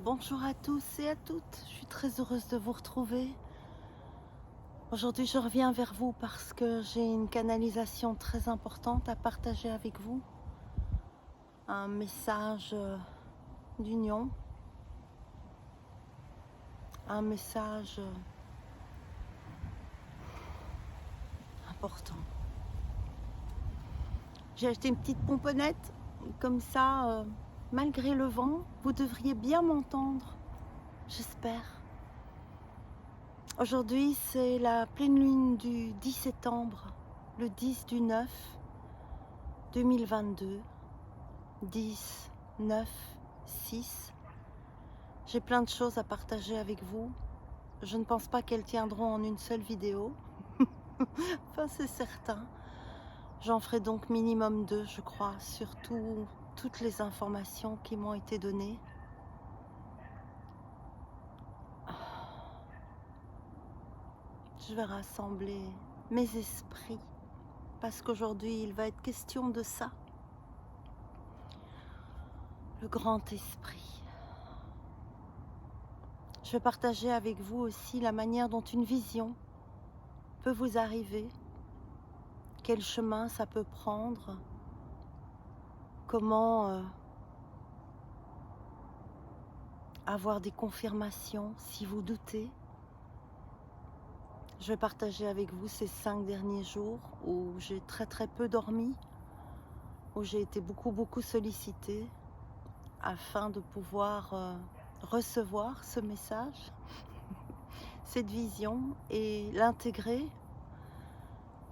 Bonjour à tous et à toutes, je suis très heureuse de vous retrouver. Aujourd'hui je reviens vers vous parce que j'ai une canalisation très importante à partager avec vous. Un message d'union, un message important. J'ai acheté une petite pomponnette, comme ça, malgré le vent, vous devriez bien m'entendre, j'espère. Aujourd'hui c'est la pleine lune du 10 septembre, le 10 du 9 2022, 10, 9, 6. J'ai plein de choses à partager avec vous. Je ne pense pas qu'elles tiendront en une seule vidéo. Enfin, c'est certain. J'en ferai donc minimum 2, je crois, surtout toutes les informations qui m'ont été données. Je vais rassembler mes esprits parce qu'aujourd'hui, il va être question de ça. Le grand esprit. Je vais partager avec vous aussi la manière dont une vision peut vous arriver, quel chemin ça peut prendre, comment avoir des confirmations si vous doutez. Je vais partager avec vous ces 5 derniers jours où j'ai très peu dormi, où j'ai été beaucoup sollicitée afin de pouvoir recevoir ce message, cette vision et l'intégrer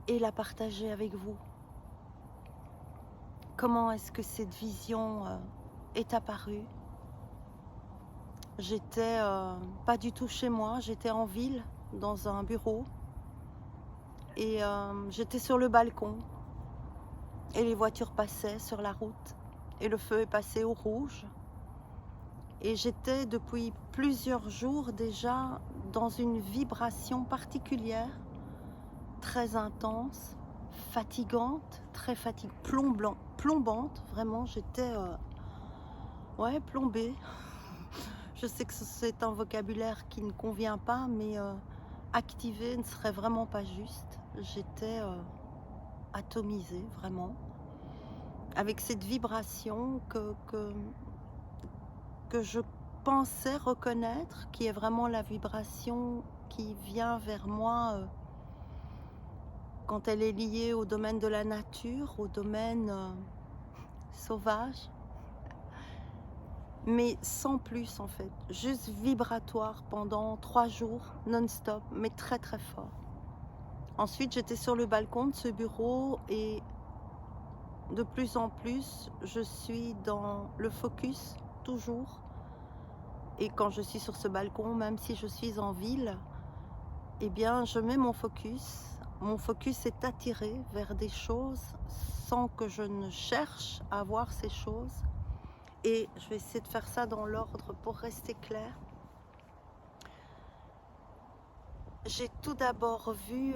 et la partager avec vous. Comment est-ce que cette vision est apparue? J'étais pas du tout chez moi, j'étais en ville, dans un bureau, et j'étais sur le balcon, et les voitures passaient sur la route, et le feu est passé au rouge, et j'étais depuis plusieurs jours déjà dans une vibration particulière, très intense, fatigante, très plombante, vraiment, j'étais ouais, plombée. Je sais que c'est un vocabulaire qui ne convient pas, mais activé ne serait vraiment pas juste. J'étais atomisée, vraiment, avec cette vibration que je pensais reconnaître, qui est vraiment la vibration qui vient vers moi quand elle est liée au domaine de la nature, au domaine sauvage, mais sans plus en fait, juste vibratoire pendant 3 jours non-stop, mais très fort. Ensuite j'étais sur le balcon de ce bureau et de plus en plus je suis dans le focus toujours, et quand je suis sur ce balcon, même si je suis en ville, eh bien je mets mon focus est attiré vers des choses sans que je ne cherche à voir ces choses. Et je vais essayer de faire ça dans l'ordre pour rester clair. J'ai tout d'abord vu,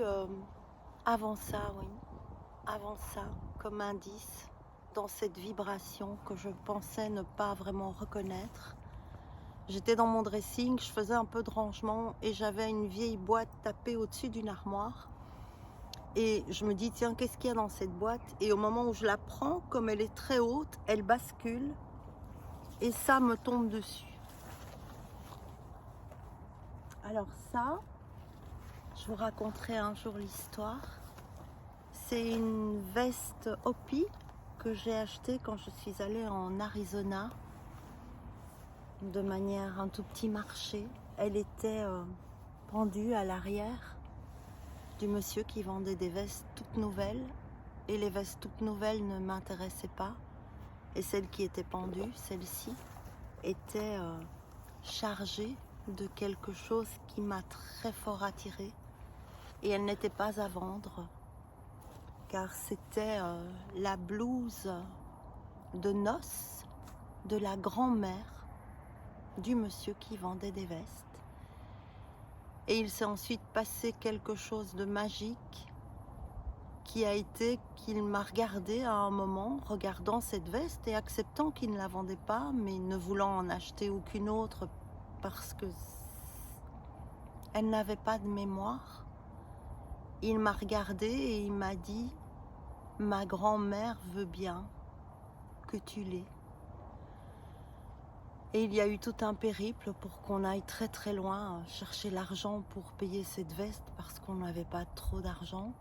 avant ça, comme indice, dans cette vibration que je pensais ne pas vraiment reconnaître. J'étais dans mon dressing, je faisais un peu de rangement et j'avais une vieille boîte tapée au-dessus d'une armoire. Et je me dis, tiens, qu'est-ce qu'il y a dans cette boîte? Et au moment où je la prends, comme elle est très haute, elle bascule et ça me tombe dessus. Alors ça, je vous raconterai un jour l'histoire. C'est une veste Hopi que j'ai achetée quand je suis allée en Arizona, de manière un tout petit marché. Elle était pendue à l'arrière du monsieur qui vendait des vestes toutes nouvelles, et les vestes toutes nouvelles ne m'intéressaient pas, et celle qui était pendue, celle-ci, était chargée de quelque chose qui m'a très fort attirée, et elle n'était pas à vendre car c'était la blouse de noces de la grand-mère du monsieur qui vendait des vestes. Et il s'est ensuite passé quelque chose de magique qui a été qu'il m'a regardé à un moment, regardant cette veste et acceptant qu'il ne la vendait pas, mais ne voulant en acheter aucune autre parce que elle n'avait pas de mémoire. Il m'a regardé et il m'a dit « Ma grand-mère veut bien que tu l'aies ». Et il y a eu tout un périple pour qu'on aille très très loin chercher l'argent pour payer cette veste parce qu'on n'avait pas trop d'argent.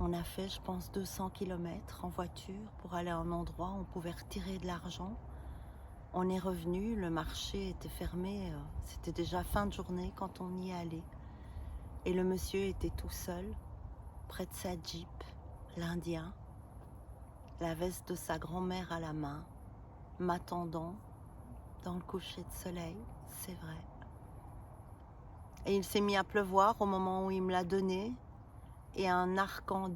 On a fait, je pense, 200 km en voiture pour aller à un endroit où on pouvait retirer de l'argent. On est revenu, le marché était fermé, c'était déjà fin de journée quand on y est allé. Et le monsieur était tout seul, près de sa Jeep, l'Indien, la veste de sa grand-mère à la main, m'attendant dans le coucher de soleil, c'est vrai. Et il s'est mis à pleuvoir au moment où il me l'a donné, et un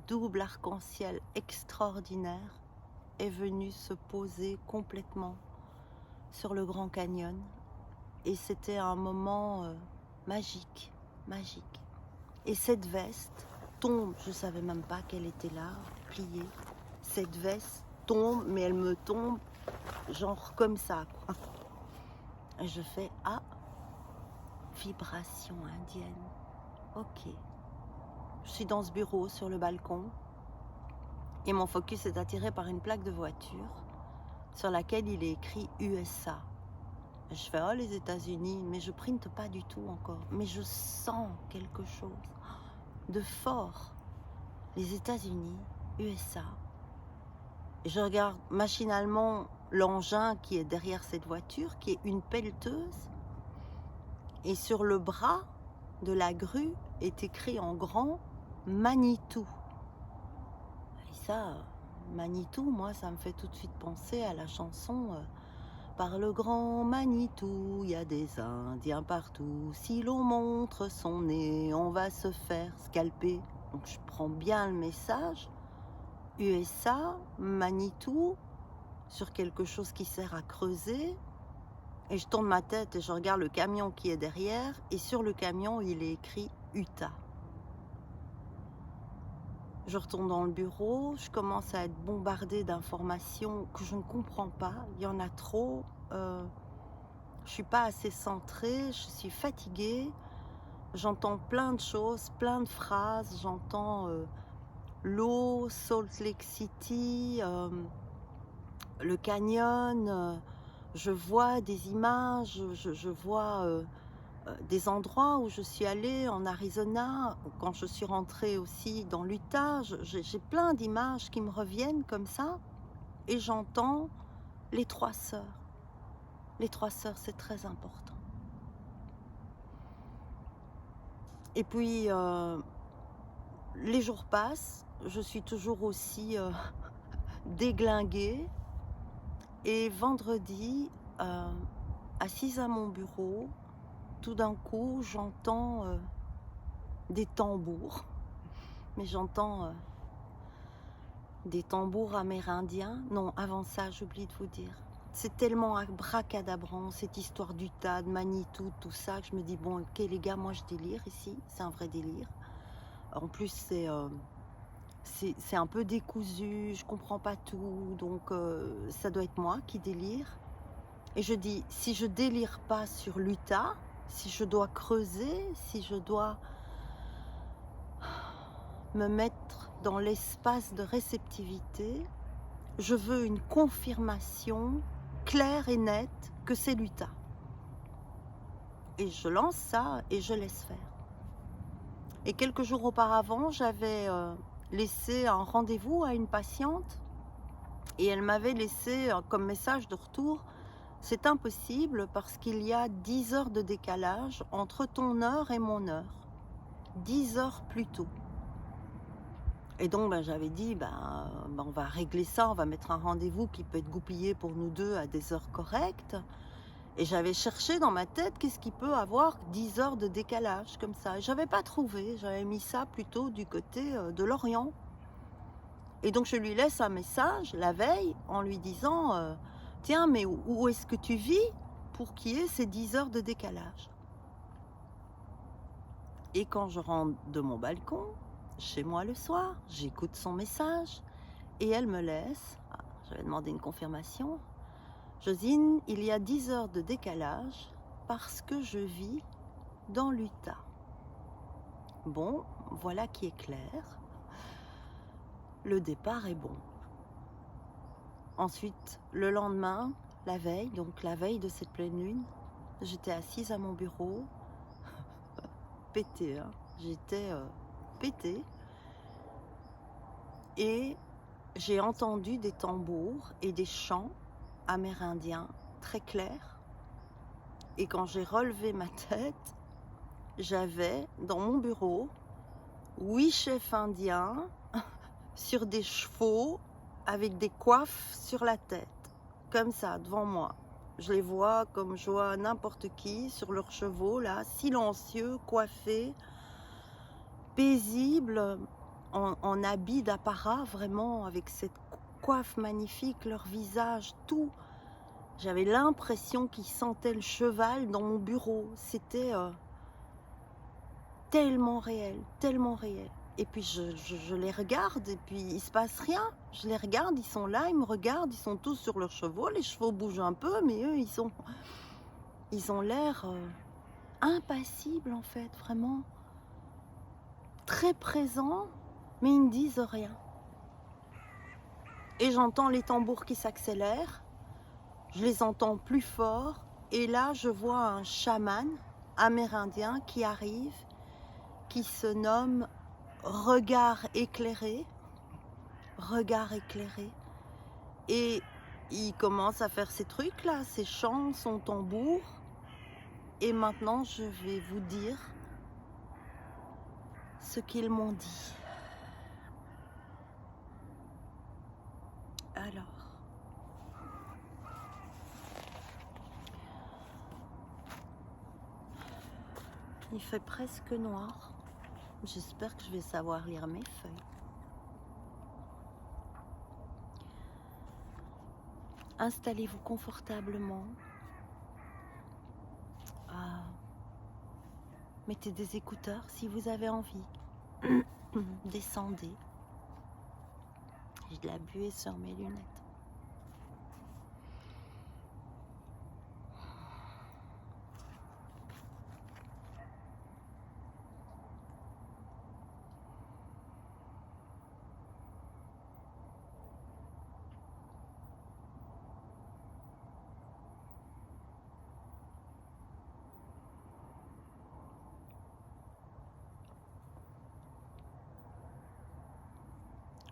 double arc-en-ciel extraordinaire est venu se poser complètement sur le Grand Canyon. Et c'était un moment magique, magique. Et cette veste tombe, je ne savais même pas qu'elle était là, pliée. Cette veste tombe, mais elle me tombe genre comme ça, quoi. Et je fais « Ah, vibration indienne, ok ». Je suis dans ce bureau, sur le balcon, et mon focus est attiré par une plaque de voiture sur laquelle il est écrit USA. Et je fais « Oh, les États-Unis », mais je printe pas du tout encore. Mais je sens quelque chose de fort. Les États-Unis, USA. Et je regarde machinalement l'engin qui est derrière cette voiture, qui est une pelleteuse. Et sur le bras de la grue est écrit en grand « Manitou ». Et ça, Manitou, moi, ça me fait tout de suite penser à la chanson par le grand Manitou, il y a des Indiens partout. Si l'on montre son nez, on va se faire scalper. » Donc je prends bien le message. USA, Manitou, sur quelque chose qui sert à creuser. Et je tourne ma tête et je regarde le camion qui est derrière. Et sur le camion, il est écrit Utah. Je retourne dans le bureau, je commence à être bombardée d'informations que je ne comprends pas. Il y en a trop. Je ne suis pas assez centrée, je suis fatiguée. J'entends plein de choses, plein de phrases. J'entends l'eau, Salt Lake City, le canyon. Je vois des images, je vois des endroits où je suis allée en Arizona, quand je suis rentrée aussi dans l'Utah. J'ai plein d'images qui me reviennent comme ça. Et j'entends les trois sœurs. Les trois sœurs, c'est très important. Et puis, les jours passent, je suis toujours aussi déglinguée. Et vendredi, assise à mon bureau, tout d'un coup, j'entends des tambours. Mais j'entends des tambours amérindiens. Non, avant ça, j'oublie de vous dire. C'est tellement abracadabrant, cette histoire d'Utah, de Manitou, tout ça, que je me dis, bon, ok les gars, moi je délire ici, c'est un vrai délire. En plus, c'est un peu décousu, je comprends pas tout, donc ça doit être moi qui délire. Et je dis, si je délire pas sur l'Utah, si je dois creuser, si je dois me mettre dans l'espace de réceptivité, je veux une confirmation claire et nette que c'est l'Utah. Et je lance ça et je laisse faire. Et quelques jours auparavant, j'avais laissé un rendez-vous à une patiente et elle m'avait laissé comme message de retour: c'est impossible parce qu'il y a 10 heures de décalage entre ton heure et mon heure. 10 heures plus tôt. Et donc j'avais dit, on va régler ça, on va mettre un rendez-vous qui peut être goupillé pour nous deux à des heures correctes. Et j'avais cherché dans ma tête qu'est-ce qui peut avoir 10 heures de décalage comme ça. Je n'avais pas trouvé, j'avais mis ça plutôt du côté de l'Orient. Et donc je lui laisse un message la veille en lui disant tiens, mais où est-ce que tu vis pour qu'il y ait ces 10 heures de décalage? Et quand je rentre de mon balcon, chez moi le soir, j'écoute son message et elle me laisse. J'avais demandé une confirmation. Josine, il y a 10 heures de décalage parce que je vis dans l'Utah. Bon, voilà qui est clair. Le départ est bon. Ensuite, le lendemain, la veille, donc la veille de cette pleine lune, j'étais assise à mon bureau, pétée, hein. J'étais pétée, et j'ai entendu des tambours et des chants amérindiens très clairs. Et quand j'ai relevé ma tête, j'avais dans mon bureau 8 chefs indiens sur des chevaux avec des coiffes sur la tête, comme ça, devant moi. Je les vois comme je vois n'importe qui sur leurs chevaux, là, silencieux, coiffés, paisibles, en habits d'apparat, vraiment, avec cette coiffe magnifique, leur visage, tout. J'avais l'impression qu'ils sentaient le cheval dans mon bureau. C'était tellement réel, tellement réel. Et puis je les regarde et puis il se passe rien. Je les regarde, ils sont là, ils me regardent, ils sont tous sur leurs chevaux. Les chevaux bougent un peu, mais eux, ils ont l'air impassibles en fait, vraiment. Très présents, mais ils ne disent rien. Et j'entends les tambours qui s'accélèrent. Je les entends plus fort. Et là, je vois un chaman amérindien qui arrive, qui se nomme Regard éclairé. Regard éclairé. Et il commence à faire ces trucs là, ses chants, son tambour. Et maintenant je vais vous dire ce qu'ils m'ont dit. Alors, il fait presque noir. J'espère que je vais savoir lire mes feuilles. Installez-vous confortablement. Mettez des écouteurs si vous avez envie. Descendez. J'ai de la buée sur mes lunettes.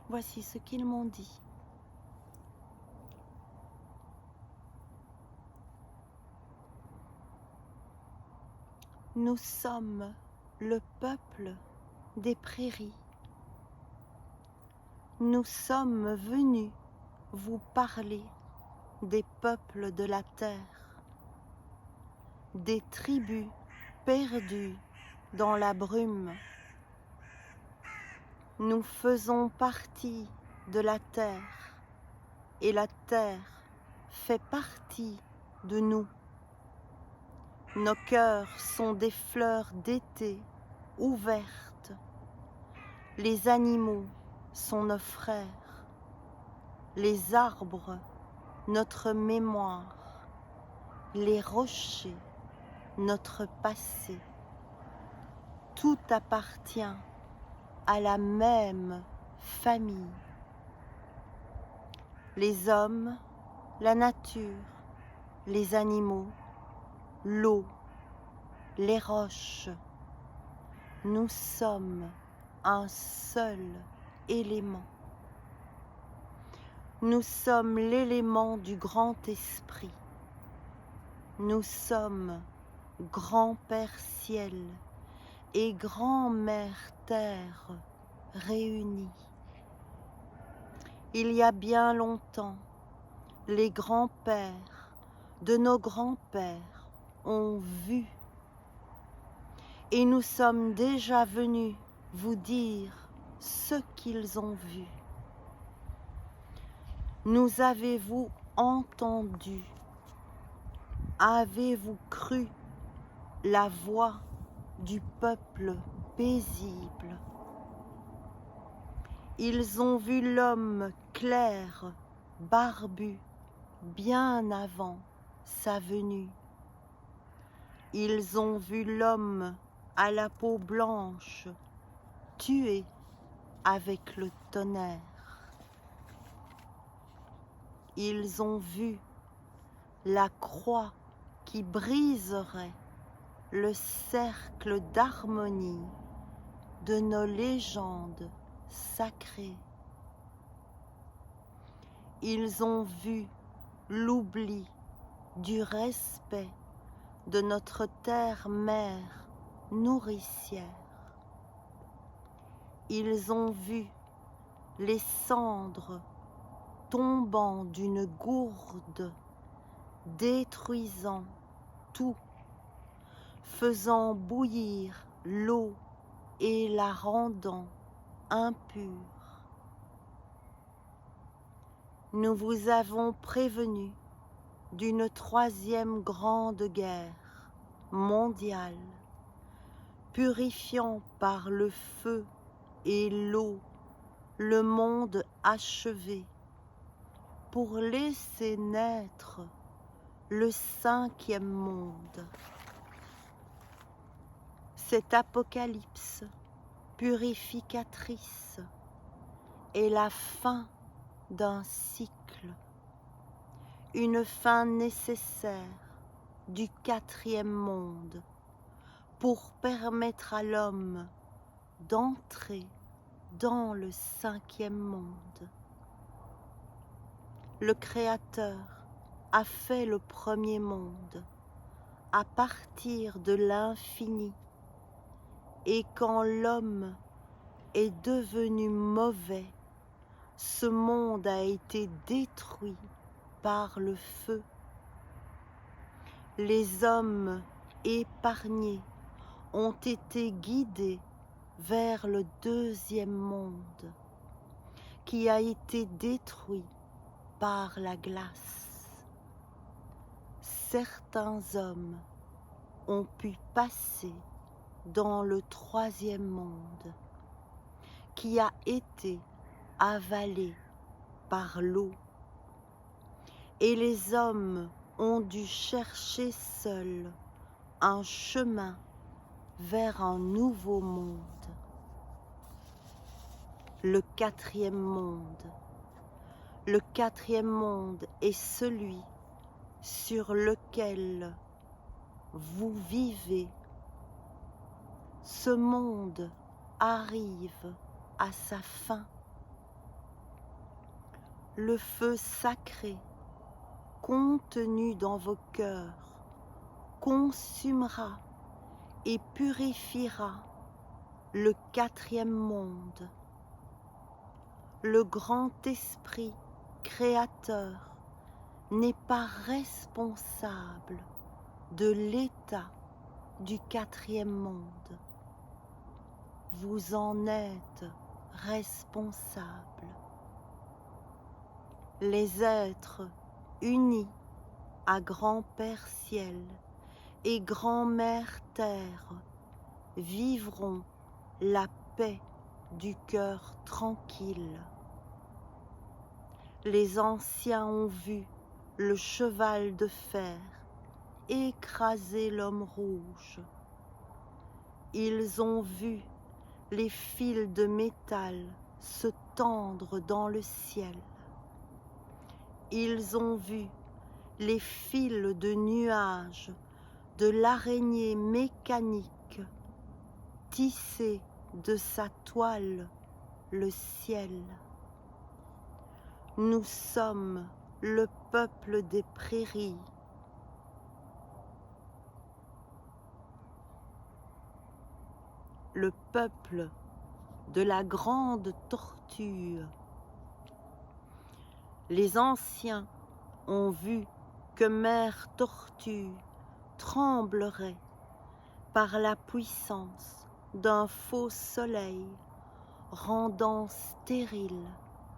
Voici ce qu'ils m'ont dit. Nous sommes le peuple des prairies. Nous sommes venus vous parler des peuples de la terre, des tribus perdues dans la brume. Nous faisons partie de la terre et la terre fait partie de nous. Nos cœurs sont des fleurs d'été ouvertes. Les animaux sont nos frères. Les arbres, notre mémoire. Les rochers, notre passé. Tout appartient à la même famille. Les hommes, la nature, les animaux, l'eau, les roches. Nous sommes un seul élément. Nous sommes l'élément du grand esprit. Nous sommes grand-père ciel et grand-mère terre réunis. Il y a bien longtemps, les grands-pères de nos grands-pères ont vu. Et nous sommes déjà venus vous dire ce qu'ils ont vu. Nous avez-vous entendu? Avez-vous cru la voix du peuple paisible? Ils ont vu l'homme clair, barbu, bien avant sa venue. Ils ont vu l'homme à la peau blanche, tué avec le tonnerre. Ils ont vu la croix qui briserait le cercle d'harmonie de nos légendes sacrées. Ils ont vu l'oubli du respect de notre terre-mère nourricière. Ils ont vu les cendres tombant d'une gourde, détruisant tout, faisant bouillir l'eau et la rendant impure. Nous vous avons prévenu d'une troisième grande guerre mondiale, purifiant par le feu et l'eau le monde achevé, pour laisser naître le cinquième monde. Cette apocalypse purificatrice est la fin d'un cycle, une fin nécessaire du quatrième monde pour permettre à l'homme d'entrer dans le cinquième monde. Le Créateur a fait le premier monde à partir de l'infini, et quand l'homme est devenu mauvais, ce monde a été détruit par le feu. Les hommes épargnés ont été guidés vers le deuxième monde, qui a été détruit par la glace. Certains hommes ont pu passer dans le troisième monde, qui a été avalé par l'eau, et les hommes ont dû chercher seuls un chemin vers un nouveau monde, le quatrième monde. Le quatrième monde est celui sur lequel vous vivez. Ce monde arrive à sa fin. Le feu sacré contenu dans vos cœurs consumera et purifiera le quatrième monde. Le grand esprit créateur n'est pas responsable de l'état du quatrième monde. Vous en êtes responsable. Les êtres unis à Grand-Père Ciel et Grand-Mère Terre vivront la paix du cœur tranquille. Les anciens ont vu le cheval de fer écraser l'homme rouge. Ils ont vu les fils de métal se tendre dans le ciel. Ils ont vu les fils de nuages de l'araignée mécanique tisser de sa toile le ciel. Nous sommes le peuple des prairies. Le peuple de la grande tortue. Les anciens ont vu que Mère Tortue tremblerait par la puissance d'un faux soleil rendant stérile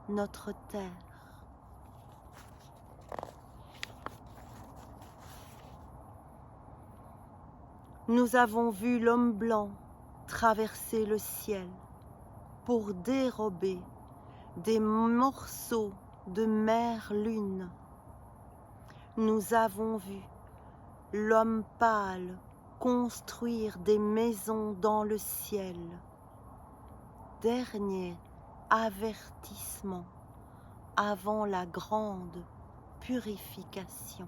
notre terre. Nous avons vu l'homme blanc traverser le ciel pour dérober des morceaux de mer lune. Nous avons vu l'homme pâle construire des maisons dans le ciel. Dernier avertissement avant la grande purification.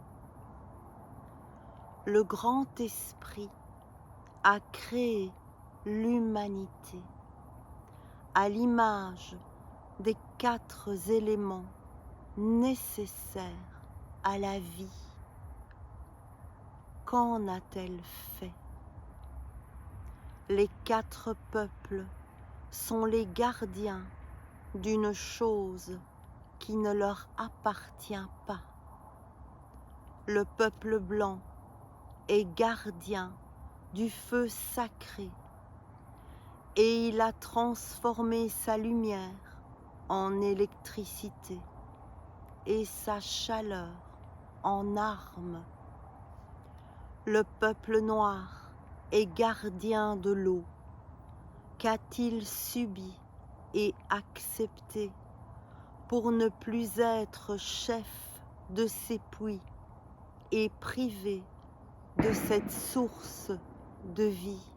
Le grand esprit a créé l'humanité à l'image des 4 éléments nécessaires à la vie. Qu'en a-t-elle fait? Les 4 peuples sont les gardiens d'une chose qui ne leur appartient pas. Le peuple blanc est gardien du feu sacré et il a transformé sa lumière en électricité et sa chaleur en arme. Le peuple noir est gardien de l'eau. Qu'a-t-il subi et accepté pour ne plus être chef de ses puits et privé de cette source de vie?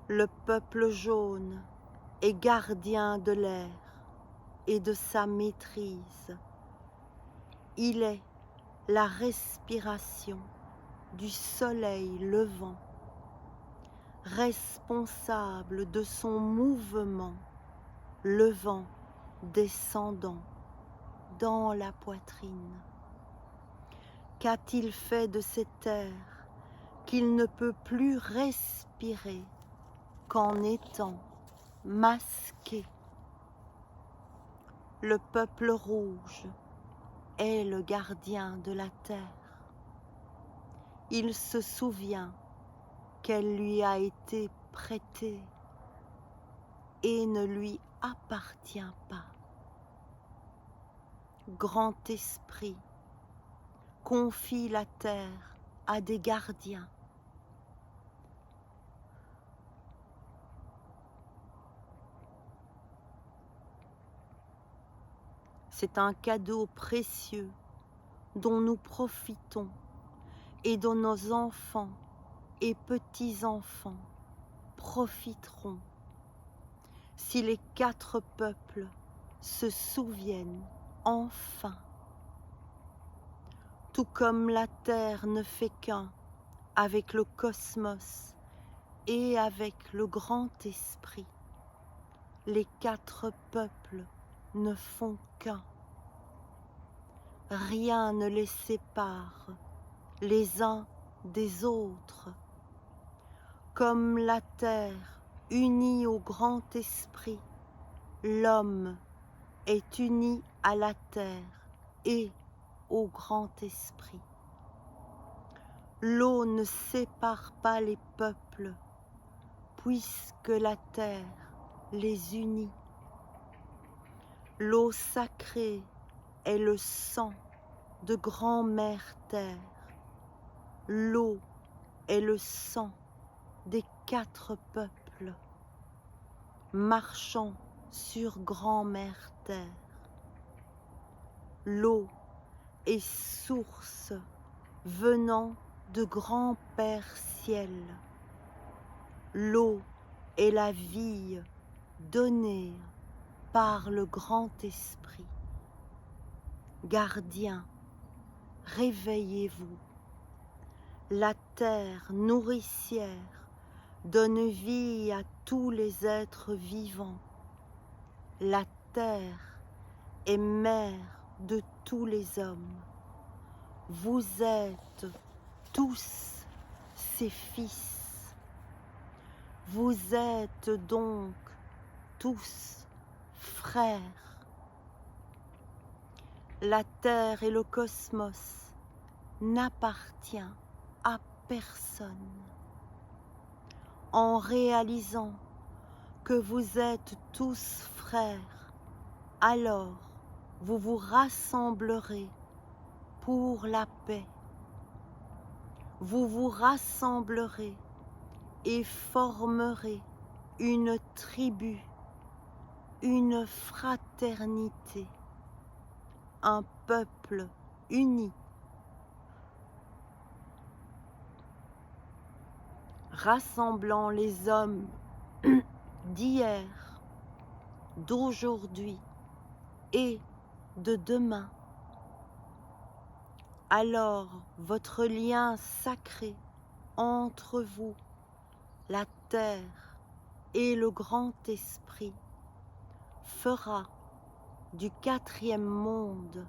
Le peuple jaune est gardien de l'air et de sa maîtrise. Il est la respiration du soleil levant, responsable de son mouvement levant, descendant dans la poitrine. Qu'a-t-il fait de cet air qu'il ne peut plus respirer qu'en étant masqué? Le peuple rouge est le gardien de la terre. Il se souvient qu'elle lui a été prêtée et ne lui appartient pas. Grand esprit, confie la terre à des gardiens. C'est un cadeau précieux dont nous profitons et dont nos enfants et petits-enfants profiteront si les 4 peuples se souviennent enfin. Tout comme la terre ne fait qu'un avec le cosmos et avec le grand esprit, les 4 peuples ne font qu'un. Rien ne les sépare les uns des autres. Comme la terre unie au grand esprit, l'homme est uni à la terre et au grand esprit. L'eau ne sépare pas les peuples, puisque la terre les unit. L'eau sacrée est le sang de grand-mère terre. L'eau est le sang des 4 peuples, marchant sur grand-mère terre. L'eau est source venant de grand-père ciel. L'eau est la vie donnée par le grand esprit. Gardiens, réveillez-vous. La terre nourricière donne vie à tous les êtres vivants. La terre est mère de tous les hommes. Vous êtes tous ses fils. Vous êtes donc tous frères. La terre et le cosmos n'appartiennent à personne. En réalisant que vous êtes tous frères, alors vous vous rassemblerez pour la paix. Vous vous rassemblerez et formerez une tribu une fraternité, un peuple uni, rassemblant les hommes d'hier, d'aujourd'hui et de demain. Alors votre lien sacré entre vous, la terre et le grand esprit, fera du 4e monde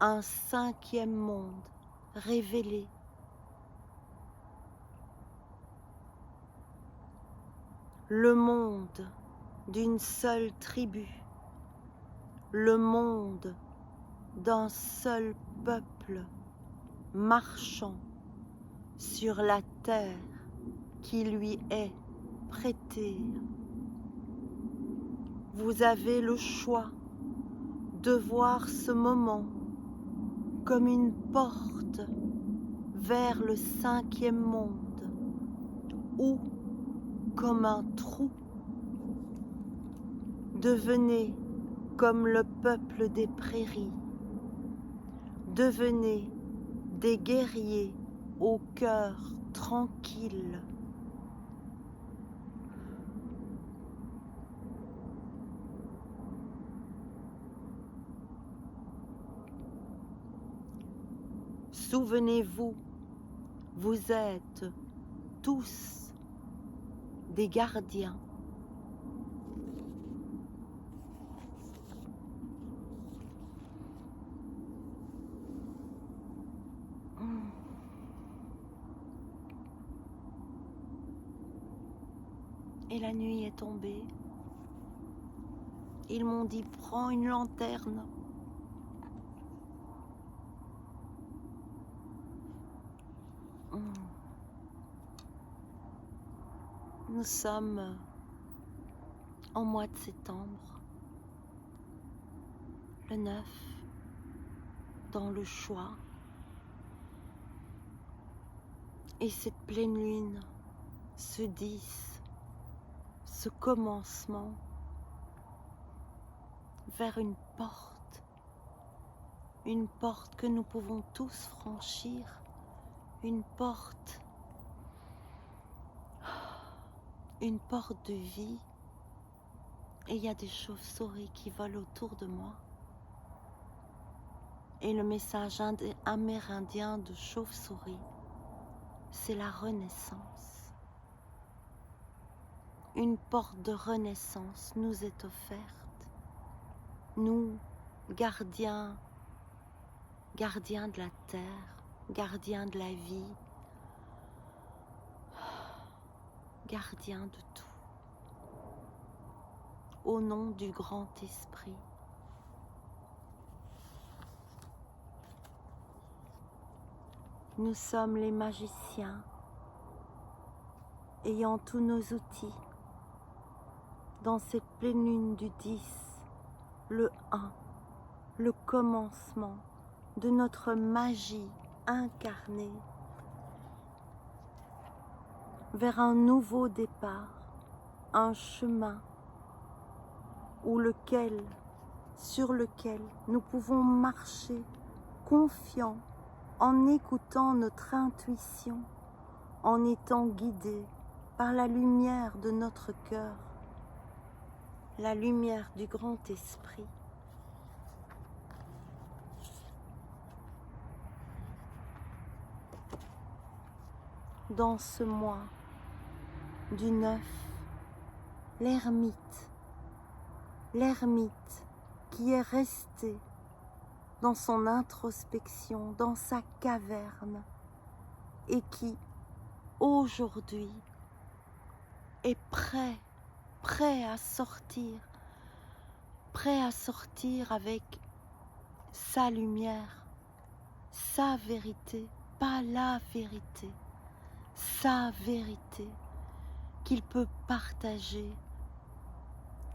un 5e monde révélé. Le monde d'une seule tribu, le monde d'un seul peuple marchant sur la terre qui lui est prêtée. Vous avez le choix de voir ce moment comme une porte vers le 5e monde ou comme un trou. Devenez comme le peuple des prairies. Devenez des guerriers au cœur tranquille. Souvenez-vous, vous êtes tous des gardiens. Et la nuit est tombée. Ils m'ont dit, prends une lanterne. Nous sommes en mois de septembre, le 9, dans le choix. Et cette pleine lune, ce 10, ce commencement vers une porte que nous pouvons tous franchir, une porte de vie. Et il y a des chauves-souris qui volent autour de moi. Et le message amérindien de chauve-souris, c'est la renaissance. Une porte de renaissance nous est offerte. Nous, gardiens de la terre, gardiens de la vie, gardiens de tout. Au nom du grand esprit. Nous sommes les magiciens, ayant tous nos outils, dans cette pleine lune du 10, le 1, le commencement de notre magie incarnée, vers un nouveau départ, un chemin sur lequel nous pouvons marcher confiants, en écoutant notre intuition, en étant guidés par la lumière de notre cœur, la lumière du grand esprit. Dans ce mois du 9, l'ermite qui est resté dans son introspection, dans sa caverne, et qui aujourd'hui est prêt à sortir avec sa lumière, sa vérité, pas la vérité, sa vérité qu'il peut partager,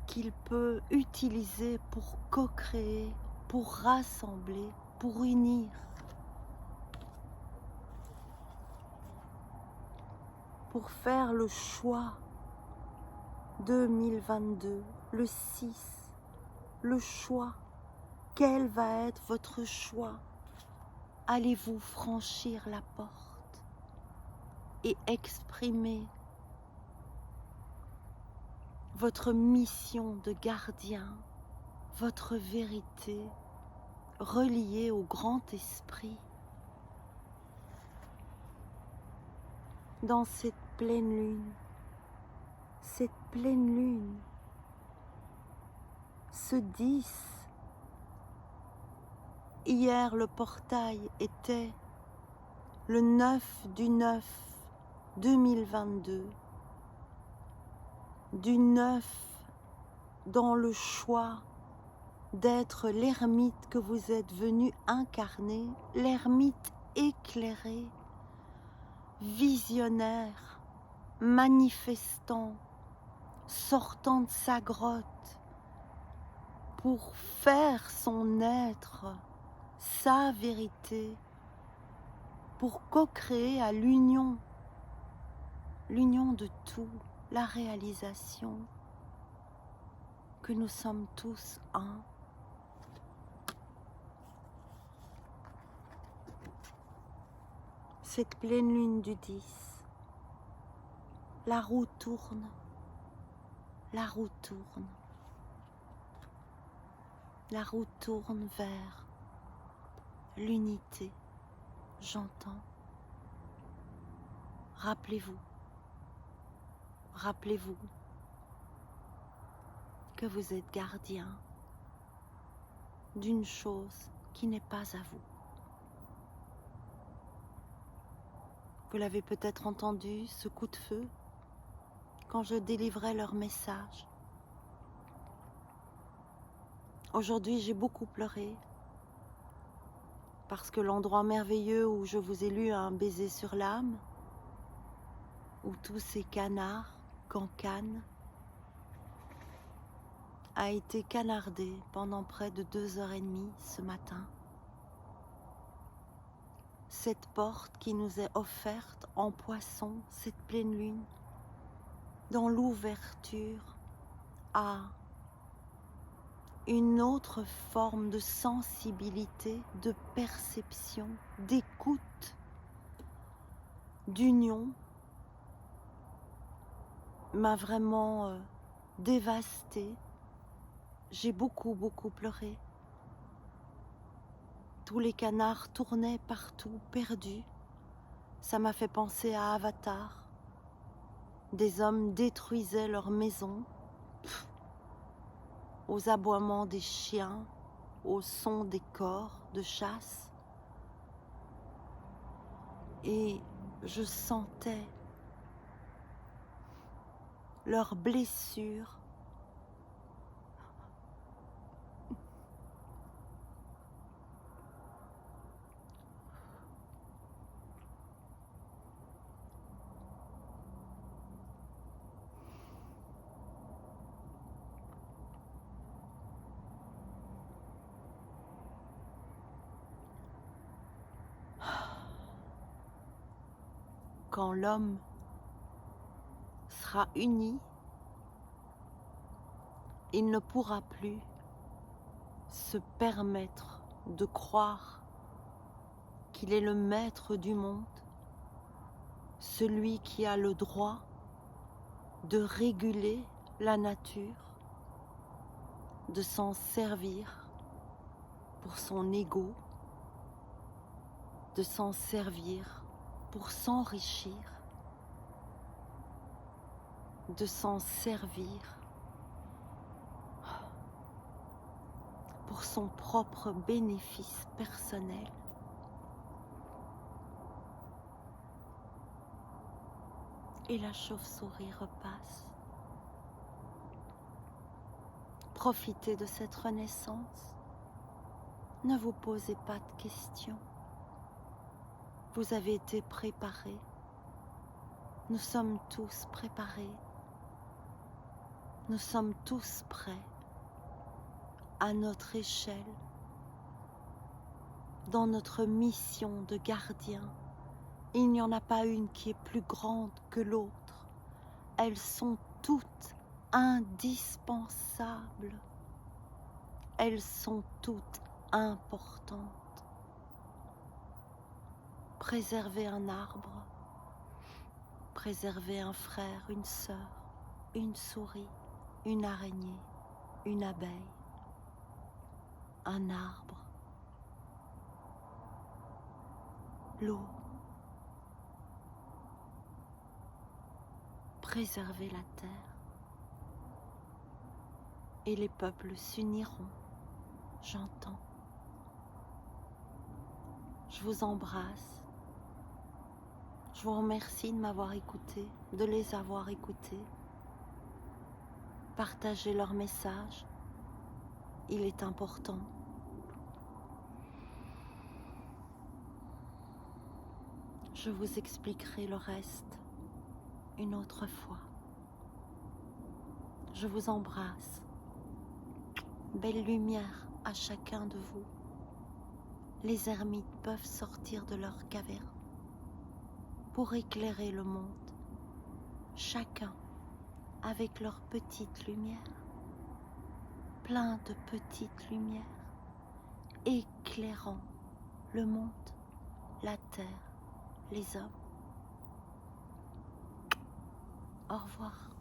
qu'il peut utiliser pour co-créer, pour rassembler, pour unir. Pour faire le choix 2022, le 6, le choix. Quel va être votre choix? Allez-vous franchir la porte et exprimer votre mission de gardien, votre vérité reliée au grand esprit dans cette pleine lune? Cette pleine lune, ce 10, hier le portail était le 9 du 9 2022, du 9 dans le choix d'être l'ermite que vous êtes venu incarner, l'ermite éclairé, visionnaire, manifestant, sortant de sa grotte pour faire son être, sa vérité, pour co-créer à l'union de tout, la réalisation que nous sommes tous un. Cette pleine lune du 10, la roue tourne, la roue tourne. La roue tourne vers l'unité, j'entends. Rappelez-vous que vous êtes gardien d'une chose qui n'est pas à vous. Vous l'avez peut-être entendu, ce coup de feu, quand je délivrais leur message. Aujourd'hui, j'ai beaucoup pleuré parce que l'endroit merveilleux où je vous ai lu un baiser sur l'âme, où tous ces canards cancanent, a été canardé pendant près de 2h30 ce matin. Cette porte qui nous est offerte en poisson, cette pleine lune, dans l'ouverture à une autre forme de sensibilité, de perception, d'écoute, d'union, m'a vraiment dévastée. J'ai beaucoup pleuré. Tous les canards tournaient partout, perdus. Ça m'a fait penser à Avatar. Des hommes détruisaient leurs maisons, aux aboiements des chiens, au son des cors de chasse. Et je sentais leurs blessures. Quand l'homme sera uni, il ne pourra plus se permettre de croire qu'il est le maître du monde, celui qui a le droit de réguler la nature, de s'en servir pour son ego, de s'en servir pour s'enrichir, de s'en servir pour son propre bénéfice personnel. Et la chauve-souris repasse. Profitez de cette renaissance. Ne vous posez pas de questions. Vous avez été préparés. Nous sommes tous préparés. Nous sommes tous prêts à notre échelle, dans notre mission de gardien. Il n'y en a pas une qui est plus grande que l'autre. Elles sont toutes indispensables. Elles sont toutes importantes. Préserver un arbre, préserver un frère, une sœur, une souris, une araignée, une abeille, un arbre, l'eau, préserver la terre. Et les peuples s'uniront, j'entends. Je vous embrasse. Je vous remercie de m'avoir écouté, de les avoir écoutés. Partagez leur message, il est important. Je vous expliquerai le reste une autre fois. Je vous embrasse. Belle lumière à chacun de vous. Les ermites peuvent sortir de leur caverne pour éclairer le monde, chacun avec leur petite lumière, plein de petites lumières, éclairant le monde, la terre, les hommes. Au revoir.